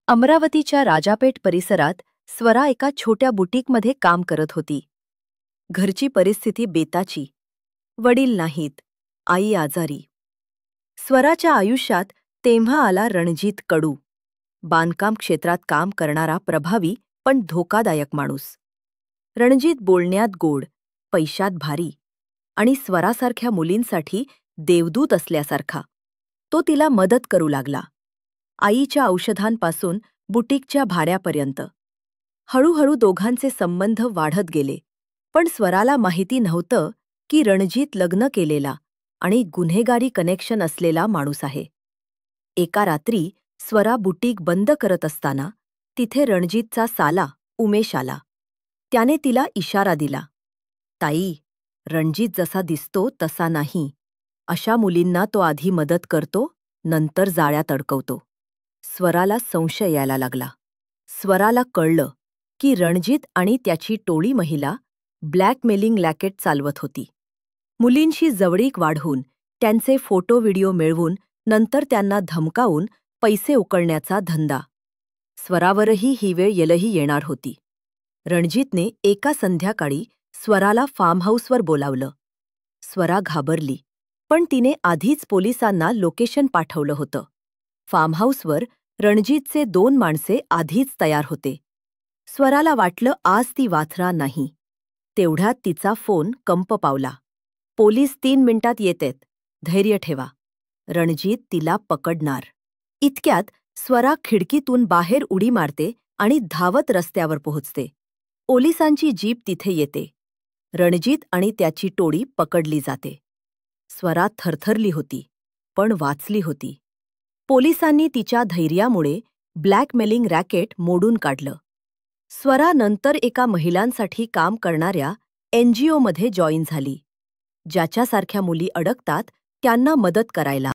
अमरावतीच्या राजापेठ परिसरात स्वरा एका छोट्या बुटीकमध्ये काम करत होती. घरची परिस्थिती बेताची. वडील नाहीत, आई आजारी. स्वराच्या आयुष्यात तेव्हा आला रणजीत कडू, बांधकाम क्षेत्रात काम करणारा प्रभावी पण धोकादायक माणूस. रणजीत बोलण्यात गोड, पैशात भारी आणि स्वरासारख्या मुलींसाठी देवदूत असल्यासारखा. तो तिला मदत करू लागला, आईच्या औषधांपासून बुटीकच्या भाड्यापर्यंत. हळूहळू दोघांचे संबंध वाढत गेले, पण स्वराला माहिती नव्हतं की रणजीत लग्न केलेला आणि गुन्हेगारी कनेक्शन असलेला माणूस आहे. एका रात्री स्वरा बुटीक बंद करत असताना तिथे रणजीतचा साला उमेश आला. त्याने तिला इशारा दिला, "ताई, रणजीत जसा दिसतो तसा नाही. अशा मुलींना तो आधी मदत करतो, नंतर जाळ्यात अडकवतो." स्वराला संशय यायला लागला. स्वराला कळलं की रणजीत आणि त्याची टोळी महिला ब्लॅकमेलिंग रॅकेट चालवत होती. मुलींशी जवळीक वाढवून, त्यांचे फोटो व्हिडिओ मिळवून, नंतर त्यांना धमकावून पैसे उकळण्याचा धंदा. स्वरावरही ही वेळ येणार होती. रणजीतने एका संध्याकाळी स्वराला फार्म हाऊसवर बोलावलं. स्वरा घाबरली, पण तिने आधीच पोलिसांना लोकेशन पाठवलं होतं. फार्म हाऊसवर रणजीतचे 2 माणसे आधीच तयार होते. स्वराला वाटलं आज ती वाचणार नाही. तेवढ्यात तिचा फोन कंप पावला. "पोलीस 3 मिनिटात येतेत, धैर्य ठेवा. रणजीत तिला पकडणार." इतक्यात स्वरा खिडकीतून बाहेर उडी मारते आणि धावत रस्त्यावर पोहोचते. पोलिसांची जीप तिथे येते. रणजीत आणि त्याची टोळी पकडली जाते. स्वरा थरथरली होती, पण वाचली होती. पोलिसांनी तिच्या धैर्यामुळे ब्लॅकमेलिंग रॅकेट मोडून काढलं. स्वरा नंतर एका महिलांसाठी काम करणाऱ्या NGOमध्ये जॉईन झाली, ज्याच्यासारख्या मुली अडकतात त्यांना मदत करायला.